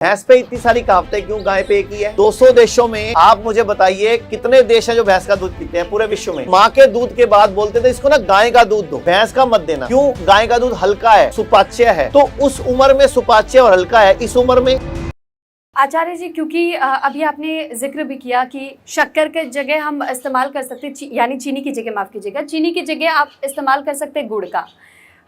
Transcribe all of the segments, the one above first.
भैंस पे इतनी सारी कहावतें क्यों, गाय पे एक ही है? 200 देशों में आप मुझे बताइए कितने देश हैं जो भैंस का दूध पीते हैं पूरे विश्व में? माँ के दूध के बाद बोलते थे इसको ना गाय का दूध दो, भैंस का मत देना। क्यों? गाय का दूध हल्का है, सुपाच्य है। तो उस उम्र में सुपाच्य और हल्का है, इस उम्र में आचार्य जी, क्योंकि अभी आपने जिक्र भी किया कि शक्कर के जगह हम इस्तेमाल कर सकते यानी चीनी की जगह, माफ़ कीजिएगा, चीनी की जगह आप इस्तेमाल कर सकते गुड़ का।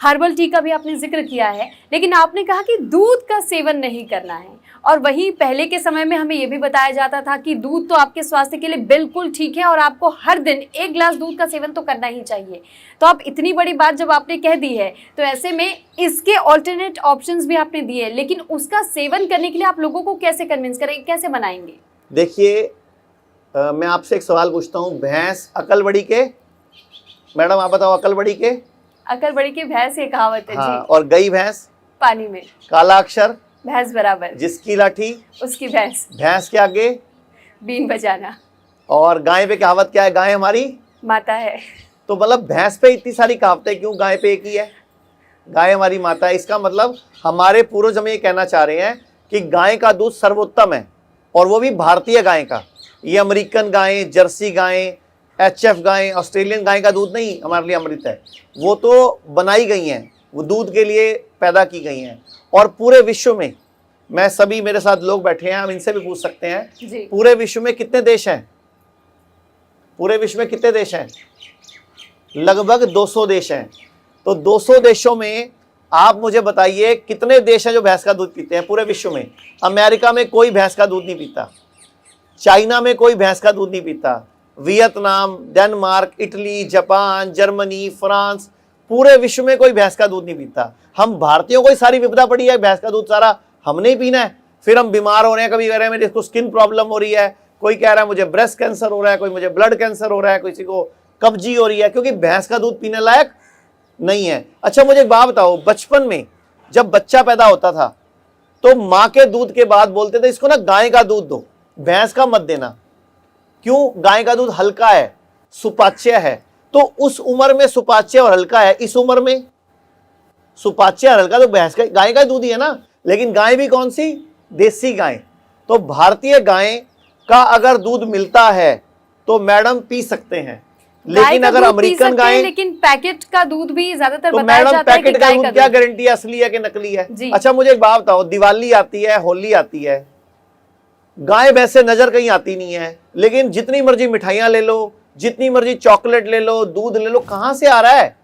हर्बल टी का भी आपने जिक्र किया है, लेकिन आपने कहा कि दूध का सेवन नहीं करना है। और वहीं पहले के समय में हमें यह भी बताया जाता था कि दूध तो आपके स्वास्थ्य के लिए बिल्कुल ठीक है और आपको हर दिन 1 गिलास दूध का सेवन तो करना ही चाहिए। तो अब इतनी बड़ी बात जब आपने कह दी है, तो ऐसे में इसके ऑल्टरनेट ऑप्शंस भी आपने दिए, लेकिन उसका सेवन करने के लिए आप लोगों को कैसे कन्विंस करेंगे, कैसे बनाएंगे? देखिए, मैं आपसे एक सवाल पूछता हूँ, भैंस अकल बड़ी के, मैडम आप बताओ, अकल बड़ी के? अकल बड़ी की भैंस, ये कहावत है। हाँ, जी। और गई भैंस पानी में, काला अक्षर भैंस बराबर, जिसकी लाठी उसकी भैंस, भैंस के आगे बीन बजाना। और गाय पे कहावत क्या है? गाय हमारी माता है। तो मतलब भैंस पे इतनी सारी कहावतें क्यों, गाय पे एक ही है? गाय हमारी माता है, इसका मतलब हमारे पूर्वज हमें ये कहना चाह रहे हैं कि गाय का दूध सर्वोत्तम है, और वो भी भारतीय गाय का। ये अमेरिकन गाय, जर्सी गाय, HF गाय, ऑस्ट्रेलियन गाय का दूध नहीं हमारे लिए अमृत है। वो तो बनाई गई हैं, वो दूध के लिए पैदा की गई हैं। और पूरे विश्व में, मैं सभी मेरे साथ लोग बैठे हैं, हम इनसे भी पूछ सकते हैं जी। पूरे विश्व में कितने देश हैं? पूरे विश्व में कितने देश हैं? लगभग 200 देश हैं। तो 200 देशों में आप मुझे बताइए कितने देश हैं जो भैंस का दूध पीते हैं पूरे विश्व में? अमेरिका में कोई भैंस का दूध नहीं पीता, चाइना में कोई भैंस का दूध नहीं पीता, Vietnam, Denmark, Italy, Japan, Germany, France, पूरे विश्व में कोई भैंस का दूध नहीं पीता। हम भारतीयों को ही सारी विपदा पड़ी है, भैंस का दूध सारा हमने ही पीना है। फिर हम बीमार हो रहे हैं, कभी कह रहे हैं मेरे को स्किन प्रॉब्लम हो रही है, कोई कह रहा है मुझे ब्रेस्ट कैंसर हो रहा है, कोई मुझे ब्लड कैंसर हो रहा है, किसी को कब्जी हो रही है, क्योंकि भैंस का दूध पीने लायक नहीं है। अच्छा, मुझे एक बात बताओ, बचपन में जब बच्चा पैदा होता था तो माँ के दूध के बाद बोलते थे इसको ना गाय का दूध दो, भैंस का मत देना। क्यों? गाय का दूध हल्का है, सुपाच्य है। तो उस उम्र में सुपाच्य और हल्का है, इस उम्र में सुपाच्य और हल्का तो भैंस का, गाय का दूध ही है ना। लेकिन गाय भी कौन सी? देसी गाय। तो भारतीय गाय का अगर दूध मिलता है तो मैडम पी सकते हैं, लेकिन अगर अमेरिकन गाय, लेकिन पैकेट का दूध भी ज्यादातर तो बताया मैडम जाता है कि पैकेट का गाय दूध का क्या दूध। गारंटी है असली है कि नकली है? जी। अच्छा, मुझे एक बात बताओ, दिवाली आती है, होली आती है, गाय वैसे नजर कहीं आती नहीं है, लेकिन जितनी मर्जी मिठाइयां ले लो, जितनी मर्जी चॉकलेट ले लो, दूध ले लो, कहां से आ रहा है?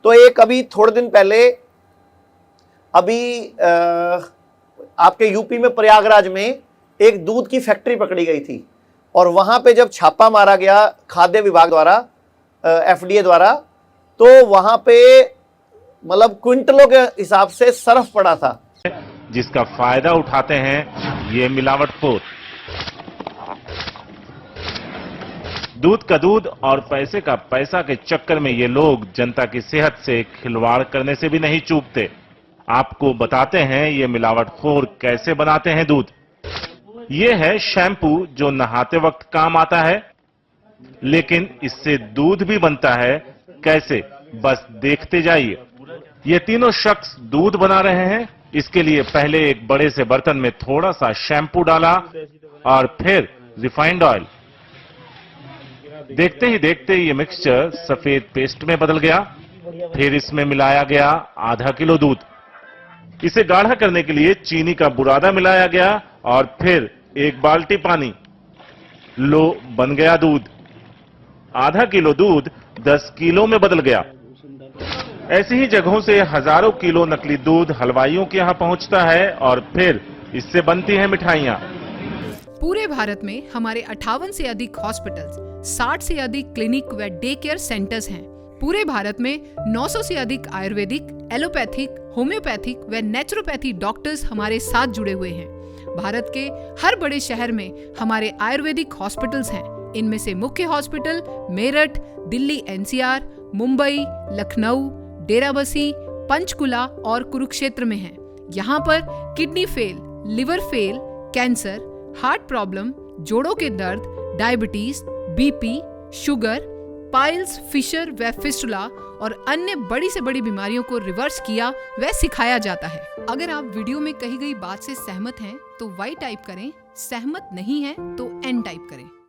तो एक अभी थोड़े दिन पहले अभी आपके यूपी में प्रयागराज में एक दूध की फैक्ट्री पकड़ी गई थी, और वहां पे जब छापा मारा गया खाद्य विभाग द्वारा, FDA द्वारा, तो वहां पे मतलब क्विंटलों के हिसाब से सर्फ पड़ा था, जिसका फायदा उठाते हैं ये मिलावटखोर। दूध का दूध और पैसे का पैसा के चक्कर में ये लोग जनता की सेहत से खिलवाड़ करने से भी नहीं चूकते। आपको बताते हैं ये मिलावटखोर कैसे बनाते हैं दूध। ये है शैम्पू जो नहाते वक्त काम आता है, लेकिन इससे दूध भी बनता है कैसे, बस देखते जाइए। ये तीनों शख्स दूध बना रहे हैं। इसके लिए पहले एक बड़े से बर्तन में थोड़ा सा शैम्पू डाला और फिर रिफाइंड ऑयल। देखते ही देखते ये मिक्सचर सफेद पेस्ट में बदल गया। फिर इसमें मिलाया गया आधा किलो दूध। इसे गाढ़ा करने के लिए चीनी का बुरादा मिलाया गया और फिर 1 बाल्टी पानी। लो, बन गया दूध। आधा किलो दूध 10 किलो में बदल गया। ऐसी ही जगहों से हजारों किलो नकली दूध हलवाइयों के यहां पहुंचता है और फिर इससे बनती हैं मिठाइयां। पूरे भारत में हमारे 58 से अधिक हॉस्पिटल्स, 60 से अधिक क्लिनिक व डे केयर सेंटर्स हैं। पूरे भारत में 900 से अधिक आयुर्वेदिक, एलोपैथिक, होम्योपैथिक व नेचुरोपैथी डॉक्टर्स हमारे साथ जुड़े हुए हैं। भारत के हर बड़े शहर में हमारे आयुर्वेदिक हॉस्पिटल्स हैं। इनमें से मुख्य हॉस्पिटल मेरठ, दिल्ली NCR, मुंबई, लखनऊ, डेराबसी, पंचकुला और कुरुक्षेत्र में हैं। यहाँ पर kidney fail, liver fail, cancer, heart problem, जोड़ों के दर्द, diabetes, BP, sugar, piles, fissure व फिस्टुला और अन्य बड़ी से बड़ी बीमारियों को रिवर्स किया व सिखाया जाता है। अगर आप वीडियो में कही गई बात से सहमत हैं तो वाई टाइप करें, सहमत नहीं हैं तो एन टाइप करें।